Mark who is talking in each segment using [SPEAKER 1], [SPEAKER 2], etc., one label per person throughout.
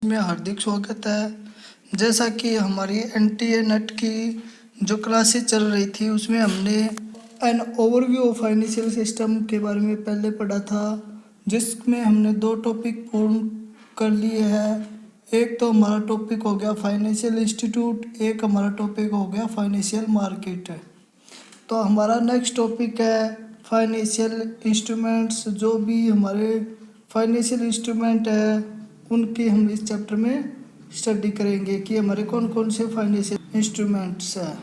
[SPEAKER 1] में हार्दिक स्वागत है। जैसा कि हमारी एनटीए नेट की जो क्लासेस चल रही थी उसमें हमने an overview of financial system के बारे में पहले पढ़ा था, जिसमें हमने 2 टॉपिक पूर्ण कर लिए हैं। एक तो हमारा टॉपिक हो गया फाइनेंशियल इंस्टीट्यूट, एक हमारा टॉपिक हो गया फाइनेंशियल मार्केट। तो हमारा नेक्स्ट टॉपिक है फाइनेंशियल इंस्ट्रूमेंट्स। जो भी हमारे फाइनेंशियल इंस्ट्रूमेंट है उनकी हम इस चैप्टर में स्टडी करेंगे कि हमारे कौन कौन से फाइनेंशियल इंस्ट्रूमेंट्स हैं।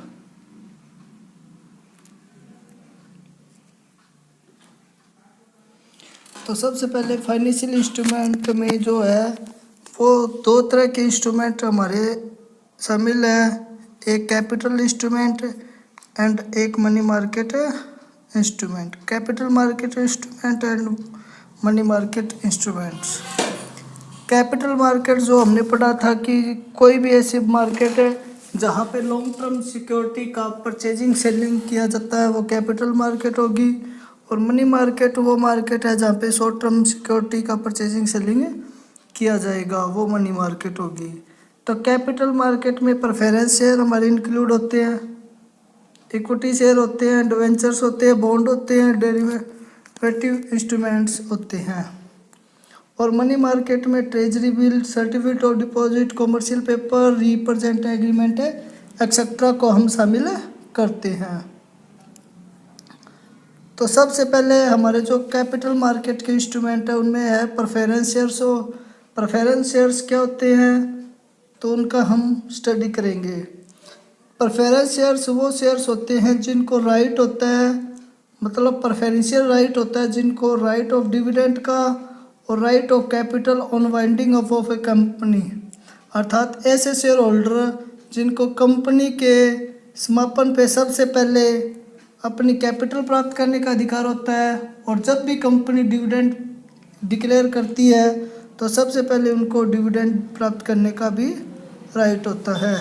[SPEAKER 1] तो सबसे पहले फाइनेंशियल इंस्ट्रूमेंट में जो है वो 2 तरह के इंस्ट्रूमेंट हमारे शामिल है, एक कैपिटल इंस्ट्रूमेंट एंड एक money market instrument. Capital market instrument and money market instruments. Capital market जो हमने पढ़ा था कि कोई भी ऐसी मार्केट है जहाँ पे लॉन्ग टर्म सिक्योरिटी का परचेजिंग सेलिंग किया जाता है, वो कैपिटल मार्केट होगी। और मनी मार्केट वो मार्केट है जहाँ पे शॉर्ट टर्म सिक्योरिटी का परचेजिंग सेलिंग किया जाएगा, वो मनी मार्केट होगी। तो कैपिटल मार्केट में प्रेफरेंस शेयर हमारे इंक्लूड होते हैं, इक्विटी शेयर होते हैं, डिवेंचर्स होते हैं, बॉन्ड होते हैं, डेरिवेटिव इंस्ट्रूमेंट्स होते हैं। और मनी मार्केट में treasury bill, certificate of deposit, commercial paper, represent agreement etcetera को हम शामिल करते हैं। तो सबसे पहले हमारे जो कैपिटल मार्केट के इंस्ट्रूमेंट है उनमें है प्रेफरेंस शेयर्स। प्रेफरेंस शेयर्स क्या होते हैं तो उनका हम स्टडी करेंगे। प्रेफरेंस शेयर्स वो शेयर्स होते हैं जिनको राइट होता है, मतलब प्रेफरेंशियल राइट होता है, जिनको राइट ऑफ डिविडेंड का और right of capital on winding up of A company, अर्थात ऐसे शेयर होल्डर जिनको कंपनी के समापन पे सबसे पहले अपनी कैपिटल प्राप्त करने का अधिकार होता है, और जब भी कंपनी डिविडेंड डिक्लेयर करती है तो सबसे पहले उनको डिविडेंड प्राप्त करने का भी राइट होता है।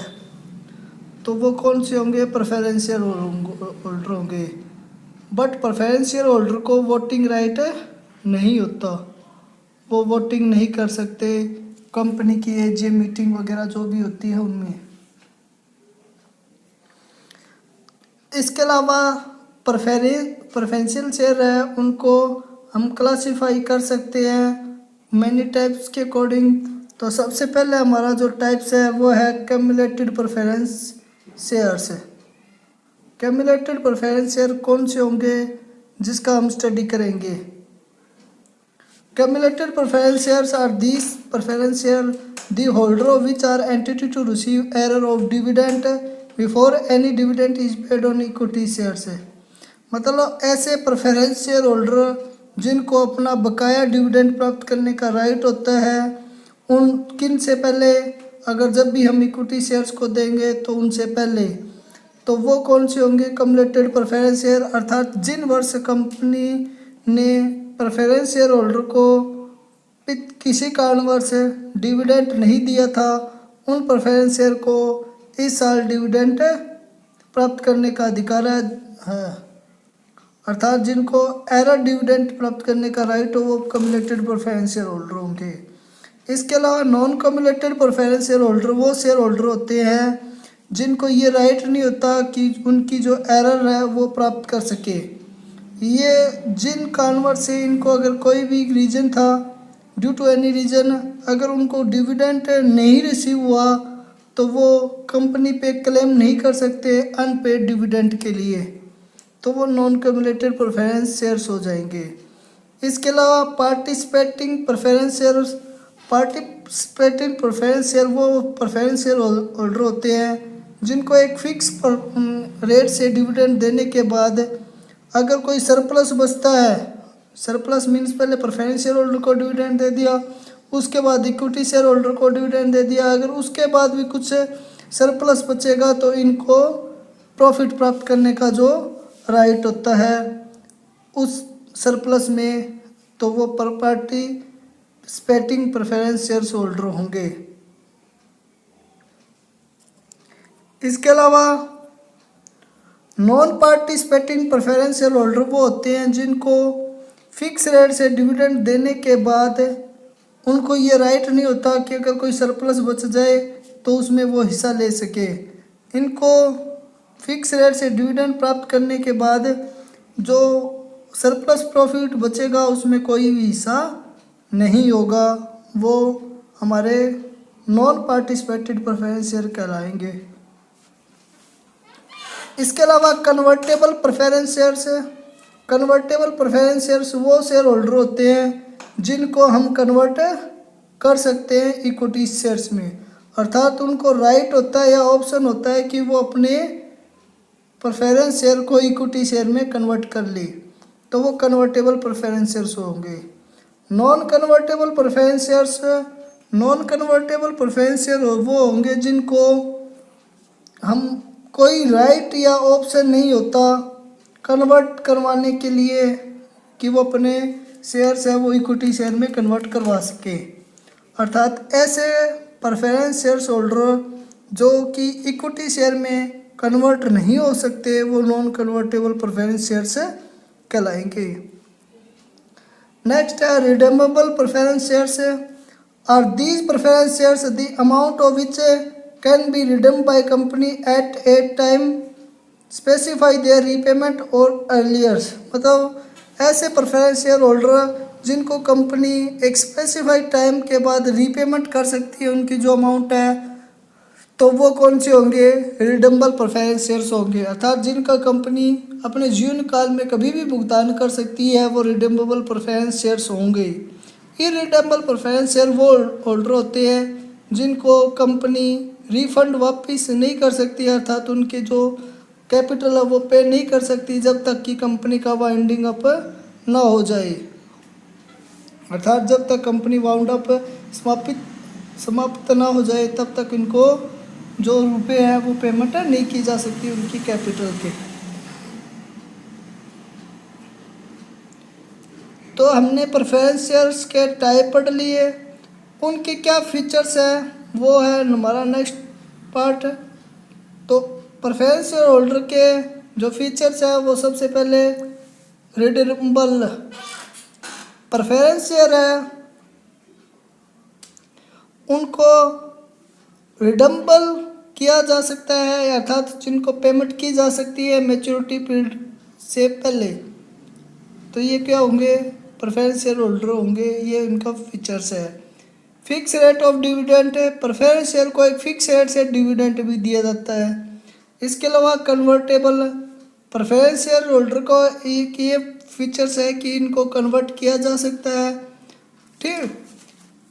[SPEAKER 1] तो वो कौन से होंगे? प्रेफरेंस शेयर होल्डर होंगे। बट प्रेफरेंस शेयर होल्डर को वोटिंग राइट नहीं होता, वो वोटिंग नहीं कर सकते कंपनी की एजीएम मीटिंग वगैरह जो भी होती है उनमें। इसके अलावा प्रेफरेंशियल शेयर है उनको हम क्लासीफाई कर सकते हैं मैनी टाइप्स के अकॉर्डिंग। तो सबसे पहले हमारा जो टाइप्स है वो है cumulated preference shares. Cumulated preference share कौन से होंगे जिसका हम स्टडी करेंगे। Cumulated preference shares are these preference share the holder of which are entitled to receive error of dividend before any dividend is paid on equity shares है। मतलब ऐसे preference shareholder जिनको अपना बकाया डिविडेंड प्राप्त करने का राइट होता है, उन किन से पहले, अगर जब भी हम इक्विटी शेयर्स को देंगे तो उनसे पहले, तो वो कौन से होंगे? कम्युलेटेड प्रेफरेंस शेयर, अर्थात जिन वर्ष कंपनी ने प्रेफरेंस शेयर होल्डर को किसी कारणवश डिविडेंड नहीं दिया था, उन प्रेफरेंस शेयर को इस साल डिविडेंड प्राप्त करने का अधिकार है। अर्थात जिनको एरर डिविडेंड प्राप्त करने का राइट हो वो कम्युलेटेड प्रेफरेंस शेयर होल्डर होंगे। इसके अलावा नॉन कम्युलेटेड प्रेफरेंस शेयर होल्डर वो शेयर होल्डर होते हैं जिनको ये राइट नहीं होता कि उनकी जो एरर है वो प्राप्त कर सके। ये जिन कारणवश से इनको अगर कोई भी रीज़न था, ड्यू टू एनी रीज़न, अगर उनको डिविडेंड नहीं रिसीव हुआ तो वो कंपनी पे क्लेम नहीं कर सकते अनपेड डिविडेंड के लिए, तो वो नॉन कम्युलेटेड प्रेफरेंस शेयर्स हो जाएंगे। इसके अलावा participating preference shares. Participating preference share वो प्रेफरेंस शेयर होल्डर होते हैं जिनको एक फिक्स रेट से डिविडेंड देने के बाद अगर कोई सरप्लस बचता है, सरप्लस मीन्स पहले प्रेफरेंस शेयर होल्डर को डिविडेंड दे दिया, उसके बाद इक्विटी शेयर होल्डर को डिविडेंड दे दिया, अगर उसके बाद भी कुछ सरप्लस बचेगा तो इनको प्रॉफिट प्राप्त करने का जो राइट होता है उस सरप्लस में, तो वो पार्टिसिपेटिंग प्रेफरेंस शेयर्स होल्डर होंगे। इसके अलावा non participating preference share holder वो होते हैं जिनको फिक्स रेट से डिविडेंड देने के बाद उनको ये राइट नहीं होता कि अगर कोई सरप्लस बच जाए तो उसमें वो हिस्सा ले सके। इनको फिक्स रेट से डिविडेंड प्राप्त करने के बाद जो सरप्लस प्रॉफिट बचेगा उसमें कोई भी हिस्सा नहीं होगा, वो हमारे नॉन पार्टिसिपेटेड प्रेफरेंस शेयर कहलाएंगे। इसके अलावा कन्वर्टेबल प्रेफरेंस शेयर्स है। कन्वर्टेबल प्रेफरेंस शेयर्स वो शेयर होल्डर होते हैं जिनको हम कन्वर्ट कर सकते हैं इक्विटी शेयर्स में, अर्थात उनको राइट होता है या ऑप्शन होता है कि वो अपने प्रेफरेंस शेयर को इक्विटी शेयर में कन्वर्ट कर ले, तो वो कन्वर्टेबल प्रेफरेंस शेयर्स होंगे। Non convertible preference shares, non convertible preference share वो होंगे जिनको हम कोई राइट या ऑप्शन नहीं होता कन्वर्ट करवाने के लिए कि वो अपने शेयर्स है वो इक्विटी शेयर में कन्वर्ट करवा सके, अर्थात ऐसे प्रेफरेंस शेयर्स होल्डर जो कि इक्विटी शेयर में कन्वर्ट नहीं हो सकते वो नॉन कन्वर्टेबल प्रेफरेंस शेयर्स कहलाएंगे। नेक्स्ट है redeemable preference shares. Are these preference shares the amount of which can be redeemed by company at a time specify their repayment और अर्लियर्स। मतलब ऐसे प्रेफरेंस शेयर होल्डर जिनको company एक specified time के बाद repayment कर सकती है उनकी जो अमाउंट है, तो वो कौन से होंगे? रिडीमेबल प्रेफरेंस शेयर्स होंगे, अर्थात जिनका कंपनी अपने जीवन काल में कभी भी भुगतान कर सकती है वो रिडीमेबल प्रेफरेंस शेयर्स होंगे। इरिडीमेबल प्रेफरेंस शेयर वो होल्डर होते हैं जिनको कंपनी रिफंड वापस नहीं कर सकती, अर्थात उनके जो कैपिटल है वो पे नहीं कर सकती जब तक कि कंपनी का वाइंडिंग अप ना हो जाए, अर्थात जब तक कंपनी वाउंड अप समाप्त ना हो जाए तब तक इनको जो रुपए हैं वो पेमेंट नहीं की जा सकती उनकी कैपिटल के। तो हमने प्रेफरेंस शेयर्स के टाइप पढ़ लिए, उनके क्या फीचर्स हैं वो है हमारा नेक्स्ट पार्ट। तो प्रेफरेंस शेयर होल्डर के जो फीचर्स हैं वो सबसे पहले रिडीमेबल प्रेफरेंस शेयर है, उनको रिडीमेबल किया जा सकता है, अर्थात जिनको पेमेंट की जा सकती है मैच्योरिटी पीरियड से पहले, तो ये क्या होंगे? प्रेफरेंस शेयर होल्डर होंगे, ये इनका फीचर्स है। फिक्स रेट ऑफ डिविडेंड है, प्रेफरेंस शेयर को एक फिक्स रेट से डिविडेंड भी दिया जाता है। इसके अलावा कन्वर्टेबल प्रेफरेंस शेयर होल्डर को एक ये फीचर्स है कि इनको कन्वर्ट किया जा सकता है, ठीक।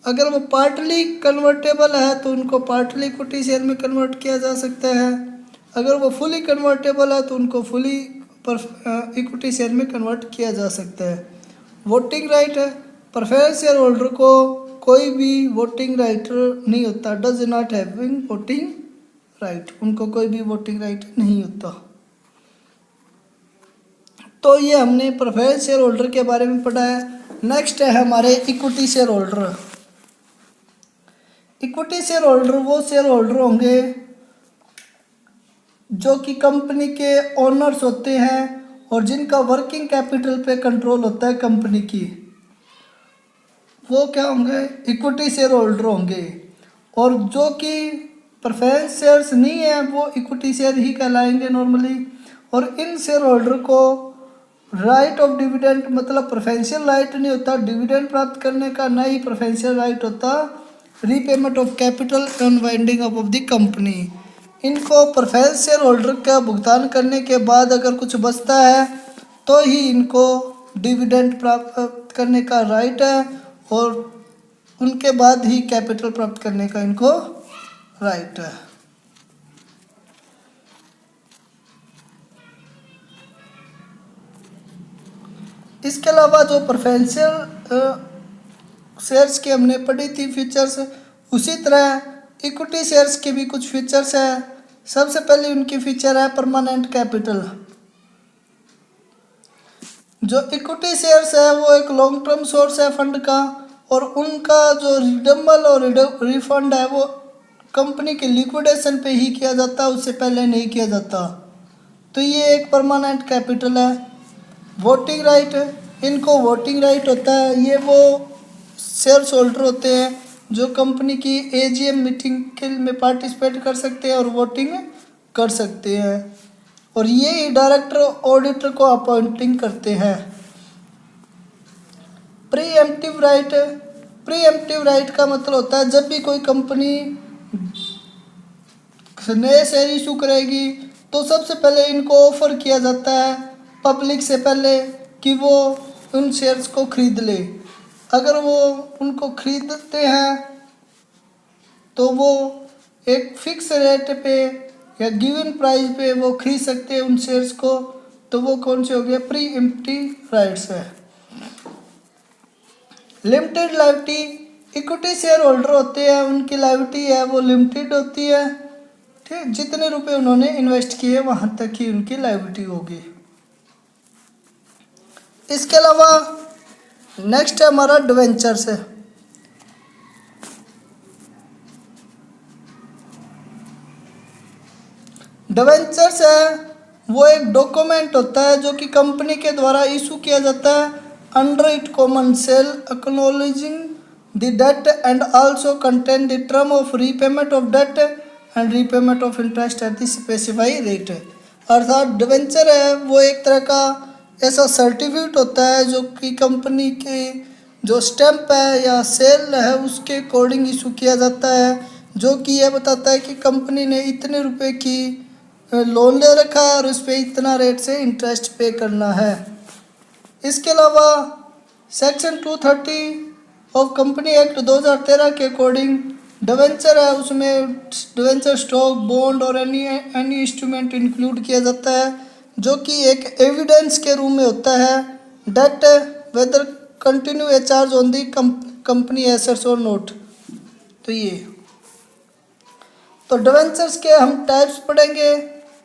[SPEAKER 1] अगर वो पार्टली कन्वर्टेबल है तो उनको पार्टली इक्विटी शेयर में कन्वर्ट किया जा सकता है, अगर वो फुली कन्वर्टेबल है तो उनको फुली इक्विटी शेयर में कन्वर्ट किया जा सकता है। वोटिंग राइट है, प्रेफरेंस शेयर होल्डर को कोई भी वोटिंग राइट नहीं होता, does not having voting right, उनको कोई भी वोटिंग राइट नहीं होता। तो ये हमने प्रेफरेंस शेयर होल्डर के बारे में पढ़ा है। नेक्स्ट है हमारे equity share holder. Equity share holder वो शेयर होल्डर होंगे जो कि कंपनी के ओनर्स होते हैं और जिनका वर्किंग कैपिटल पे कंट्रोल होता है कंपनी की, वो क्या होंगे? इक्विटी शेयर होल्डर होंगे। और जो कि प्रेफरेंस शेयर्स नहीं है वो इक्विटी शेयर ही कहलाएंगे नॉर्मली। और इन शेयर होल्डर को राइट ऑफ डिविडेंड, मतलब प्रेफरेंशियल राइट नहीं होता डिविडेंड प्राप्त करने का, ना ही प्रेफरेंशियल राइट होता repayment of capital on winding up of the company. इनको प्रेफरेंस शेयर होल्डर का भुगतान करने के बाद अगर कुछ बचता है तो ही इनको डिविडेंड प्राप्त करने का राइट है और उनके बाद ही कैपिटल प्राप्त करने का इनको राइट है। इसके अलावा जो प्रेफरेंशियल शेयर्स की हमने पढ़ी थी फीचर्स, उसी तरह इक्विटी शेयर्स के भी कुछ फीचर्स हैं। सबसे पहले उनकी फीचर है परमानेंट कैपिटल। जो इक्विटी शेयर्स है वो एक लॉन्ग टर्म सोर्स है फंड का, और उनका जो रिडीमेबल और रिफंड है वो कंपनी के लिक्विडेशन पे ही किया जाता है, उससे पहले नहीं किया जाता। तो ये एक परमानेंट कैपिटल है। वोटिंग राइट, इनको वोटिंग राइट होता है, ये वो शेयर्स होल्डर होते हैं जो कंपनी की एजीएम मीटिंग के में पार्टिसिपेट कर सकते हैं और वोटिंग कर सकते हैं, और ये डायरेक्टर ऑडिटर को अपॉइंटिंग करते हैं। प्रीएम्प्टिव राइट, प्रीएम्प्टिव राइट का मतलब होता है जब भी कोई कंपनी नए शेयर इशू करेगी तो सबसे पहले इनको ऑफर किया जाता है पब्लिक से पहले कि वो उन शेयर्स को खरीद ले। अगर वो उनको खरीदते हैं तो वो एक फिक्स रेट पे या गिवन प्राइस पे वो खरीद सकते हैं उन शेयर्स को, तो वो कौन से हो गए? प्री एम्प्टिव राइट्स है। Limited liability, equity share holder होते हैं उनकी लायबिलिटी है वो लिमिटेड होती है, ठीक, जितने रुपए उन्होंने इन्वेस्ट किए वहां तक ही उनकी लायबिलिटी होगी। इसके अलावा नेक्स्ट है हमारा डिवेंचर्स है। डिवेंचर्स है वो एक डॉक्यूमेंट होता है जो कि कंपनी के द्वारा इशू किया जाता है under it common seal acknowledging the debt and also contain the term of repayment of debt and repayment of interest at the specify rate. अर्थात डिवेंचर है वो एक तरह का ऐसा सर्टिफिकेट होता है जो कि कंपनी के जो स्टैंप है या सेल है उसके अकॉर्डिंग इशू किया जाता है, जो कि यह बताता है कि कंपनी ने इतने रुपए की लोन ले रखा है और उस पर इतना रेट से इंटरेस्ट पे करना है। इसके अलावा सेक्शन 230 ऑफ कंपनी एक्ट 2013 के अकॉर्डिंग डिवेंचर है उसमें डिवेंचर स्टॉक बॉन्ड और एनी इंस्ट्रूमेंट इंक्लूड किया जाता है जो कि एक एविडेंस के रूप में होता है debt whether continue a charge on the company assets और नोट। तो ये तो डिवेंचर्स के हम टाइप्स पढ़ेंगे।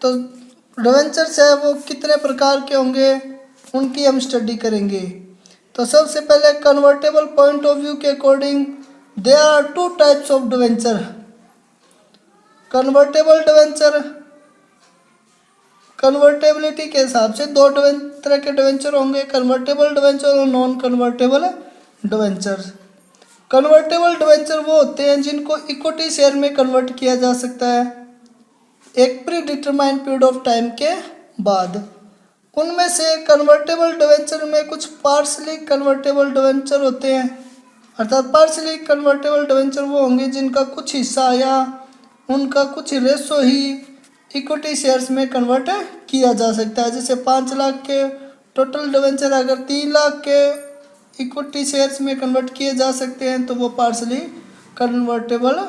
[SPEAKER 1] तो डिवेंचर्स है वो कितने प्रकार के होंगे उनकी हम स्टडी करेंगे। तो सबसे पहले कन्वर्टेबल पॉइंट ऑफ व्यू के according there are two types of debenture. Convertible debenture, convertibility के हिसाब से दो तरह के डिवेंचर होंगे, कन्वर्टेबल डिवेंचर और non convertible debenture. Convertible debenture वो होते हैं जिनको इक्विटी शेयर में कन्वर्ट किया जा सकता है एक pre determined period of time के बाद। उनमें से कन्वर्टेबल डिवेंचर में कुछ पार्शली कन्वर्टेबल डिवेंचर होते हैं, अर्थात पार्शली कन्वर्टेबल डिवेंचर वो होंगे जिनका कुछ हिस्सा या उनका कुछ रेशो ही इक्विटी शेयर्स में कन्वर्ट किया जा सकता है। जैसे 5 लाख के टोटल डिवेंचर अगर 3 लाख के इक्विटी शेयर्स में कन्वर्ट किए जा सकते हैं तो वो पार्शली कन्वर्टेबल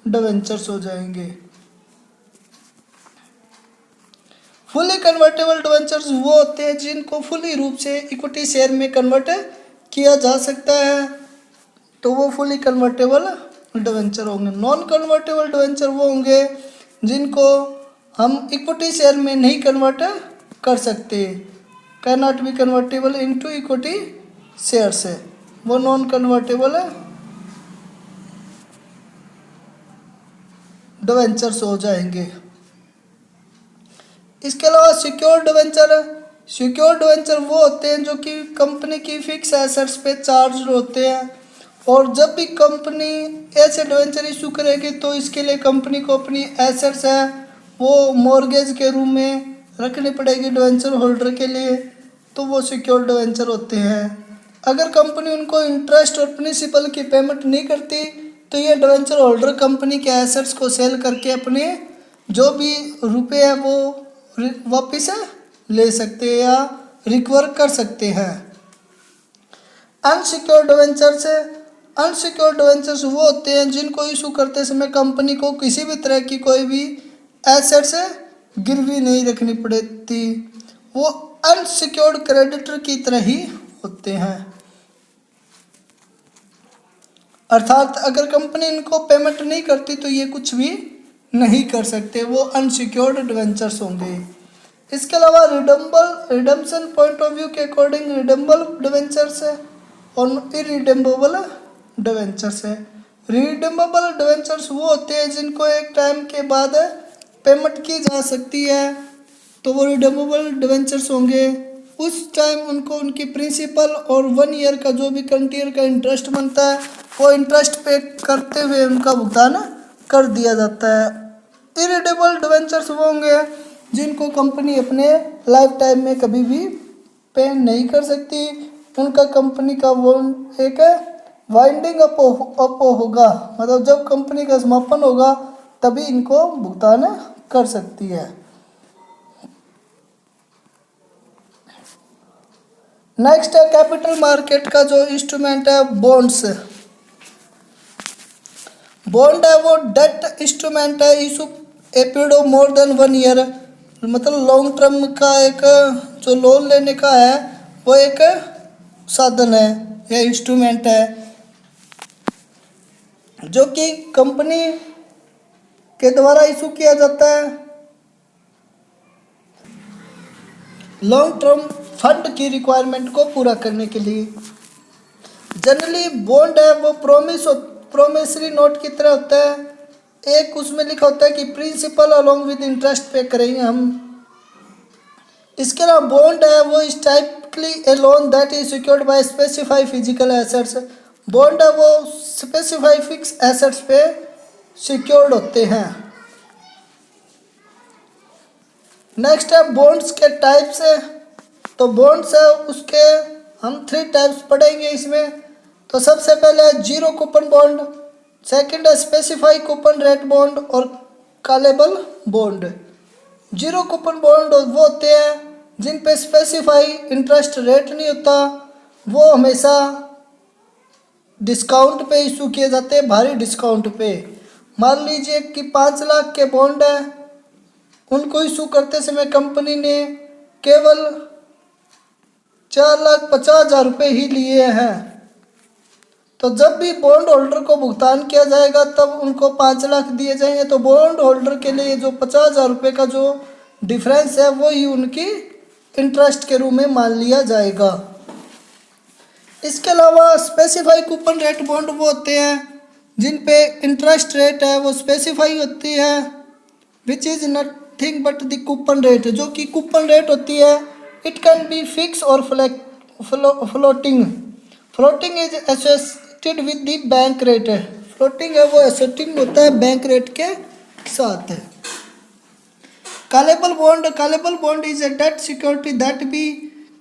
[SPEAKER 1] डिवेंचर्स हो जाएंगे। फुली कन्वर्टेबल डिवेंचर्स वो होते हैं जिनको फुली रूप से इक्विटी शेयर में कन्वर्ट किया जा सकता है, तो वो फुली कन्वर्टेबल डिवेंचर होंगे। नॉन कन्वर्टेबल डिवेंचर वो होंगे जिनको हम इक्विटी शेयर में नहीं कन्वर्ट कर सकते, can not be convertible into equity shares है, वो नॉन कन्वर्टेबल डिवेंचर्स हो जाएंगे। इसके अलावा सिक्योर डिवेंचर, सिक्योर डिवेंचर वो होते हैं जो कि कंपनी की फिक्स एसेट्स पे चार्ज होते हैं, और जब भी कंपनी ऐसे डिवेंचर इशू करेगी तो इसके लिए कंपनी को अपनी एसेट्स है वो मॉर्गेज के रूप में रखनी पड़ेगी डिवेंचर होल्डर के लिए, तो वो सिक्योर डिवेंचर होते हैं। अगर कंपनी उनको इंटरेस्ट और प्रिंसिपल की पेमेंट नहीं करती तो ये डिवेंचर होल्डर कंपनी के एसेट्स को सेल करके अपने जो भी रुपए है वो वापस ले सकते हैं या रिकवर कर सकते हैं। अनसिक्योर्ड डिवेंचर्स, अनसिक्योर्ड डिवेंचर्स वो होते हैं जिनको इशू करते समय कंपनी को किसी भी तरह की कोई भी एसेट्स गिरवी नहीं रखनी पड़ती, वो अनसिक्योर्ड क्रेडिटर की तरह ही होते हैं। अर्थात अगर कंपनी इनको पेमेंट नहीं करती तो ये कुछ भी नहीं कर सकते, वो अनसिक्योर्ड डिवेंचर्स होंगे। इसके अलावा रिडम्पशन पॉइंट ऑफ व्यू के अकॉर्डिंग रिडेम्बल डिवेंचर्स है और इरिडेम्बल डिवेंचर्स है। रिडेम्बल डिवेंचर्स वो होते हैं जिनको एक टाइम के बाद पेमेंट की जा सकती है, तो वो रिडेम्बल डिवेंचर्स होंगे। उस टाइम उनको उनकी प्रिंसिपल और 1 ईयर का जो भी कंटिन्यू का इंटरेस्ट बनता है वो इंटरेस्ट पे करते हुए उनका भुगतान कर दिया जाता है। इरिडेबल डिवेंचर्स वो होंगे जिनको कंपनी अपने लाइफ टाइम में कभी भी पे नहीं कर सकती। उनका कंपनी का वो एक वाइंडिंग अप होगा, मतलब जब कंपनी का समापन होगा तभी इनको भुगतान कर सकती है। नेक्स्ट है कैपिटल मार्केट का जो इंस्ट्रूमेंट है बॉन्ड्स। बॉन्ड है वो डेट इंस्ट्रूमेंट है issue a period of more than 1 year, मतलब लॉन्ग टर्म का एक जो लोन लेने का है वो एक साधन है या इंस्ट्रूमेंट है जो कि कंपनी के द्वारा इशू किया जाता है लॉन्ग टर्म फंड की रिक्वायरमेंट को पूरा करने के लिए। जनरली बॉन्ड है वो प्रोमिसरी नोट की तरह होता है। एक उसमें लिखा होता है कि प्रिंसिपल अलोंग विद इंटरेस्ट पे करेंगे हम। इसके अलावा बॉन्ड है वो is typically A loan that is secured by specified physical assets. Bond है वो स्पेसिफाइड फिक्स एसेट्स पे सिक्योर्ड होते हैं। नेक्स्ट है बॉन्ड्स के टाइप्स है। तो बॉन्ड्स है उसके हम 3 टाइप्स पढ़ेंगे इसमें। तो सबसे पहले है जीरो कूपन बॉन्ड, सेकंड है स्पेसिफाई कूपन रेट बॉन्ड और callable bond. Zero coupon bond वो होते हैं जिन पे स्पेसिफाई इंटरेस्ट रेट नहीं होता, वो हमेशा डिस्काउंट पे इशू किए जाते हैं, भारी डिस्काउंट पे। मान लीजिए कि 5 लाख के बॉन्ड है, उनको इशू करते समय कंपनी ने केवल 4,50,000 रुपये ही लिए हैं। तो जब भी बॉन्ड होल्डर को भुगतान किया जाएगा तब उनको 5 लाख दिए जाएंगे। तो बॉन्ड होल्डर के लिए जो 50,000 रुपये का जो डिफरेंस है वो ही उनकी इंटरेस्ट के रूप में मान लिया जाएगा। इसके अलावा स्पेसिफाई कूपन रेट बॉन्ड वो होते हैं जिन पे इंटरेस्ट रेट है वो स्पेसिफाई होती है, which is nothing but the coupon rate, जो कि कूपन रेट होती है। इट कैन बी फिक्स और floating. Floating is associated with the bank rate. Floating है वो एसोसिएटिंग होता है बैंक रेट के साथ। Callable bond is a debt security that be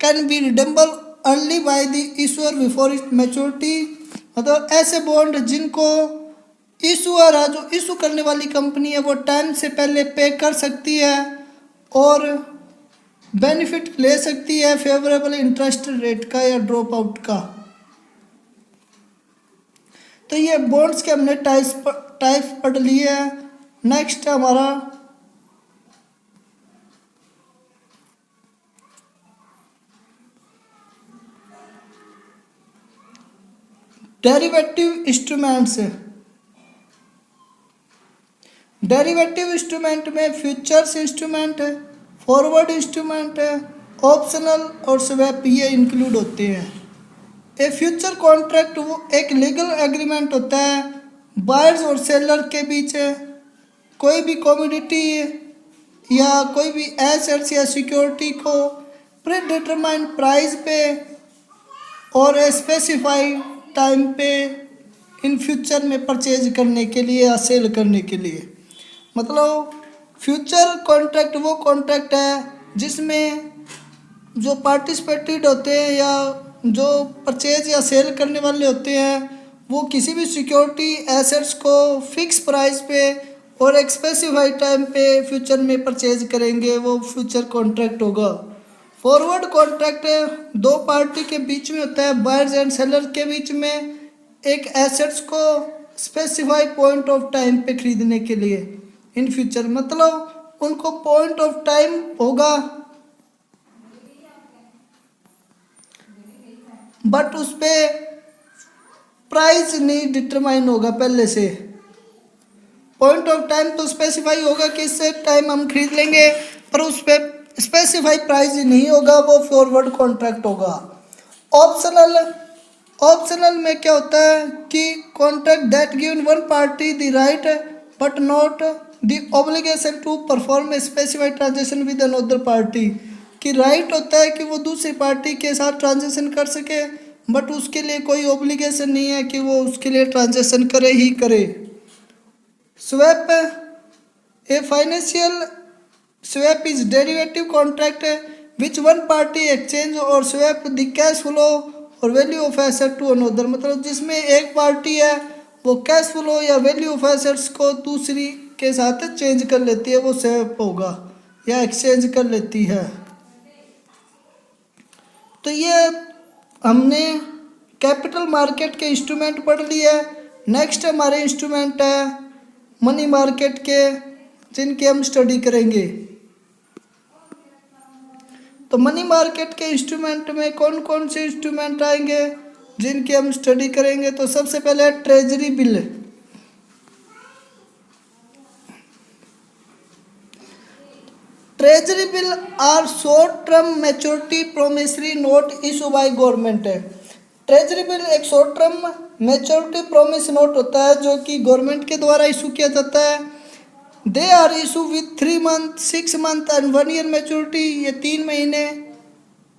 [SPEAKER 1] can be redeemable early by the issuer before it maturity. मतलब ऐसे bond जिनको issuer है, जो इशू करने वाली कंपनी है, वो टाइम से पहले पे कर सकती है और बेनिफिट ले सकती है फेवरेबल इंटरेस्ट रेट का या ड्रॉप आउट का। तो ये बॉन्ड्स के हमने टाइप्स पढ़ लिए हैं। नेक्स्ट है हमारा डेरिवेटिव इंस्ट्रूमेंट्स। डेरिवेटिव इंस्ट्रूमेंट में फ्यूचर्स इंस्ट्रूमेंट है, फॉरवर्ड इंस्ट्रूमेंट है, ऑप्शनल और स्वैप ये इंक्लूड होते हैं। ए फ्यूचर कॉन्ट्रैक्ट वो एक लीगल एग्रीमेंट होता है बायर्स और सेलर के बीच। कोई भी कमोडिटी या कोई भी एसेट्स या सिक्योरिटी को प्री डिटरमाइंड प्राइस पे और स्पेसिफाइड टाइम पे इन फ्यूचर में परचेज करने के लिए या सेल करने के लिए। मतलब फ्यूचर कॉन्ट्रैक्ट वो कॉन्ट्रैक्ट है जिसमें जो पार्टिसिपेटेड होते हैं या जो परचेज या सेल करने वाले होते हैं वो किसी भी सिक्योरिटी एसेट्स को फिक्स प्राइस पे और एक स्पेसिफाइड टाइम पे फ्यूचर में परचेज करेंगे, वो फ्यूचर कॉन्ट्रैक्ट होगा। फॉरवर्ड कॉन्ट्रैक्ट 2 पार्टी के बीच में होता है, बायर्स एंड सेलर के बीच में, एक एसेट्स को स्पेसिफाइड पॉइंट ऑफ टाइम पे खरीदने के लिए इन फ्यूचर। मतलब उनको पॉइंट ऑफ टाइम होगा बट उस पर प्राइस नहीं डिटरमाइन होगा पहले से। पॉइंट ऑफ टाइम तो स्पेसिफाई होगा कि इससे टाइम हम खरीद लेंगे, पर उस पर स्पेसिफाई प्राइस नहीं होगा, वो फॉरवर्ड कॉन्ट्रैक्ट होगा। ऑप्शनल में क्या होता है कि contract that given one party the right but not the obligation to perform a specified transaction with another party, कि राइट होता है कि वो दूसरी पार्टी के साथ ट्रांजैक्शन कर सके, बट उसके लिए कोई ऑब्लिगेशन नहीं है कि वो उसके लिए ट्रांजैक्शन करे ही करे। Swap, a financial swap is derivative contract which one party exchange और स्वैप द कैश फ्लो और value of asset to another. मतलब जिसमें एक पार्टी है वो कैश फ्लो या वैल्यू ऑफ एसेट्स को दूसरी के साथ चेंज कर लेती है, वो स्वैप होगा या एक्सचेंज कर लेती है। तो ये हमने कैपिटल मार्केट के इंस्ट्रूमेंट पढ़ लिए। नेक्स्ट हमारे इंस्ट्रूमेंट है मनी मार्केट के, जिनकी हम स्टडी करेंगे। तो मनी मार्केट के इंस्ट्रूमेंट में कौन कौन से इंस्ट्रूमेंट आएंगे जिनकी हम स्टडी करेंगे? तो सबसे पहले treasury bill. Treasury bill are short term maturity promissory note issue by government है। ट्रेजरी बिल एक short term maturity promise note होता है जो कि गवर्नमेंट के द्वारा इशू किया जाता है। They are issue with 3 month, 6 month and 1 year maturity. ये 3 महीने,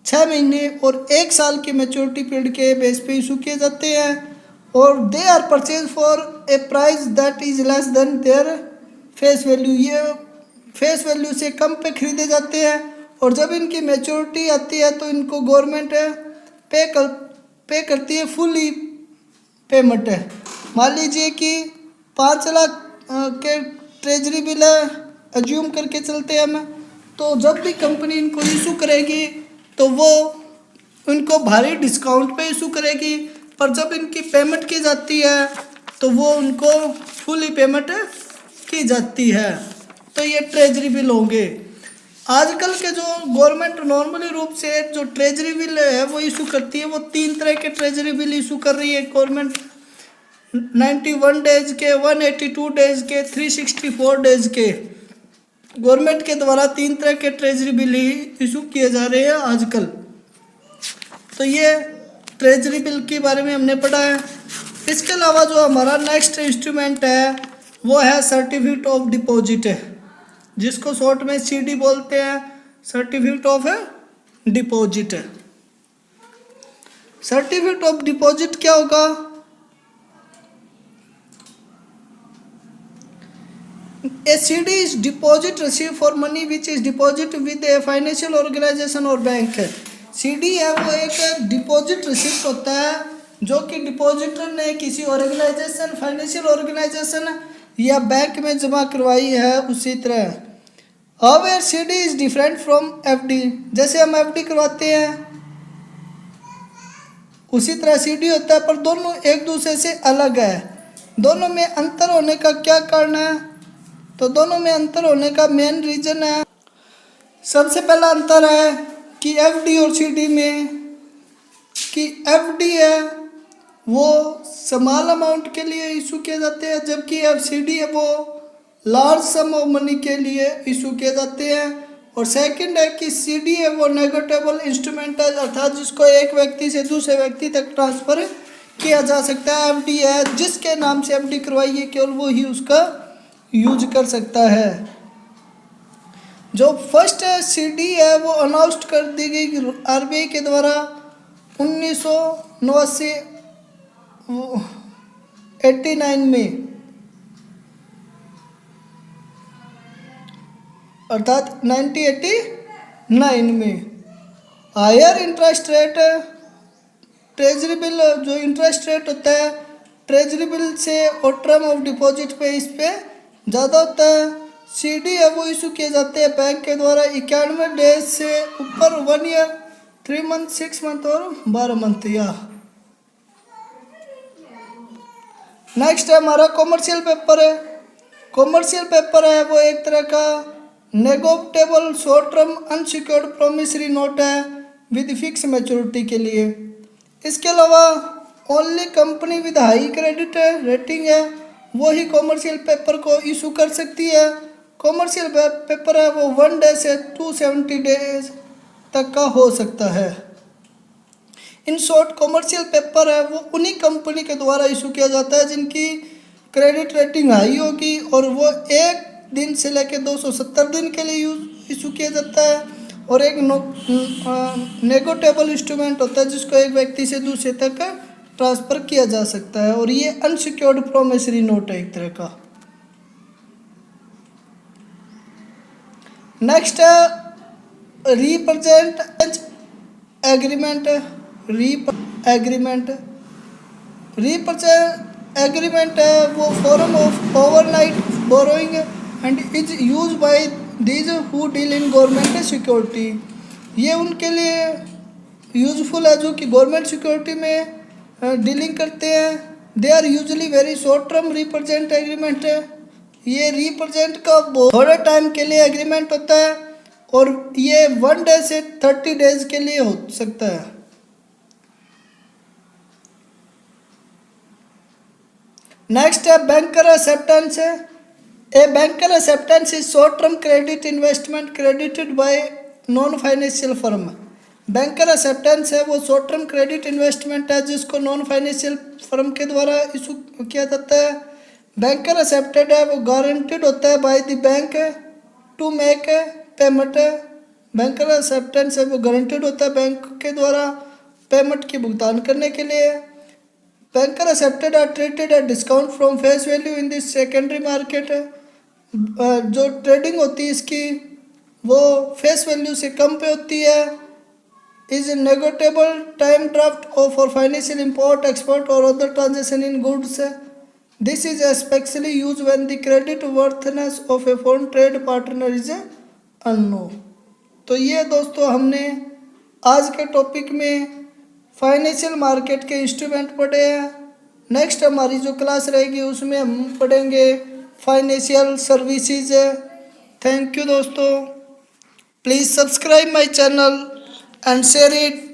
[SPEAKER 1] 6 महीने और 1 साल के मैच्योरिटी पीरियड के बेस पे इशू किए जाते हैं। और they are purchase for a price that is less than their face value. ये फेस वैल्यू से कम पे खरीदे जाते हैं और जब इनकी मैच्योरिटी आती है तो इनको गवर्नमेंट पे करती है, फुली पेमेंट है। मान लीजिए कि 5 लाख के ट्रेजरी बिल है, अज्यूम करके चलते हैं हम, तो जब भी कंपनी इनको इशू करेगी तो वो उनको भारी डिस्काउंट पे इशू करेगी, पर जब इनकी पेमेंट की जाती है तो वो उनको फुली पेमेंट की जाती है। तो ये ट्रेजरी बिल होंगे। आजकल के जो गवर्नमेंट नॉर्मली रूप से जो ट्रेजरी बिल है वो इशू करती है, वो 3 तरह के ट्रेजरी बिल इशू कर रही है गवर्नमेंट। 91 डेज के, 182 डेज के, 364 डेज के। गवर्नमेंट के द्वारा 3 तरह के ट्रेजरी बिल ही इशू किए जा रहे हैं आजकल। तो ये ट्रेजरी बिल के बारे में हमने पढ़ा है। इसके अलावा जो हमारा नेक्स्ट इंस्ट्रूमेंट है वो है सर्टिफिकेट ऑफ डिपॉजिट है, जिसको शॉर्ट में सीडी बोलते हैं, certificate of deposit. Certificate of deposit क्या होगा? A CD is deposit receipt for money which is deposit with a financial organization और बैंक है। CD है वो एक डिपॉजिट रिसिप्ट होता है जो कि डिपॉजिटर ने किसी ऑर्गेनाइजेशन, फाइनेंशियल ऑर्गेनाइजेशन या बैंक में जमा करवाई है। उसी तरह However, CD is different from FD। जैसे हम FD करवाते हैं उसी तरह CD होता है, पर दोनों एक दूसरे से अलग है। दोनों में अंतर होने का क्या कारण है? तो दोनों में अंतर होने का मेन रीज़न है, सबसे पहला अंतर है कि FD और CD में कि FD है वो स्मॉल अमाउंट के लिए इशू किए जाते हैं, जबकि CD है वो लार्ज सम ऑफ मनी के लिए इशू किए जाते हैं। और सेकंड है कि CD है वो नेगोटिएबल इंस्ट्रूमेंट है, अर्थात जिसको एक व्यक्ति से दूसरे व्यक्ति तक ट्रांसफ़र किया जा सकता है। FD है जिसके नाम से FD करवाई है केवल वो ही उसका यूज कर सकता है। जो फर्स्ट CD है वो अनाउंस कर दी गई RBI के द्वारा 1989 में, अर्थात 1989 में। Higher interest rate, treasury bill जो इंटरेस्ट रेट होता है ट्रेजरी बिल से और टर्म ऑफ डिपॉजिट पे इस पे ज़्यादा होता है। CD है वो इशू किए जाते हैं बैंक के द्वारा 91 डेज से ऊपर, 1 ईयर, 3 मंथ, 6 मंथ और 12 मंथ। या नेक्स्ट है हमारा कॉमर्शियल पेपर है। कॉमर्शियल पेपर है वो एक तरह का negotiable short term unsecured promissory note है विद फिक्स मैच्योरिटी के लिए। इसके अलावा only company with high credit rating है वो ही कॉमर्शियल पेपर को इशू कर सकती है। कॉमर्शियल पेपर है वो 1 डे से 270 डेज तक का हो सकता है। इन शॉर्ट कॉमर्शियल पेपर है वो उन्हीं कंपनी के द्वारा इशू किया जाता है जिनकी क्रेडिट रेटिंग हाई होगी और वो 1 दिन से लेकर 270 दिन के लिए इशू किया जाता है। और एक नेगोटेबल इंस्ट्रूमेंट होता है जिसको एक व्यक्ति से दूसरे तक ट्रांसफर किया जा सकता है, और ये अनसिक्योर्ड प्रोमिसरी नोट है एक तरह का। नेक्स्ट है रिप्रेजेंट एग्रीमेंट। रिप्रेजेंट एग्रीमेंट है वो form of overnight borrowing and is use by these who deal in government security. ये उनके लिए यूजफुल है जो कि गवर्नमेंट सिक्योरिटी में डीलिंग करते हैं। They are usually very short term represent agreement है। ये रिप्रेजेंट का थोड़े टाइम के लिए एग्रीमेंट होता है और ये 1 डे से 30 डेज के लिए हो सकता है। नेक्स्ट है banker acceptance. A banker acceptance is short term credit investment credited bye non financial firm. Banker acceptance है वो शॉर्ट टर्म क्रेडिट इन्वेस्टमेंट है जिसको नॉन फाइनेंशियल फर्म के द्वारा इशू किया जाता है। बैंकर एक्सेप्टेड है वो गारंटीड होता है by the bank to make payment. Banker acceptance है वो गारंटीड होता है बैंक के द्वारा पेमेंट की भुगतान करने के लिए। Banker accepted are traded at discount from face value in this secondary market. जो ट्रेडिंग होती है इसकी वो फेस वैल्यू से कम पे होती है। Is negotiable time draft for financial import export और other transaction in goods. This is especially use when the creditworthiness of a foreign trade partner is unknown. तो ये दोस्तों हमने आज के टॉपिक में फाइनेंशियल मार्केट के इंस्ट्रूमेंट पढ़े हैं। नेक्स्ट हमारी जो क्लास रहेगी उसमें हम पढ़ेंगे फाइनेंशियल सर्विसेज। थैंक यू दोस्तों, please subscribe my channel and share it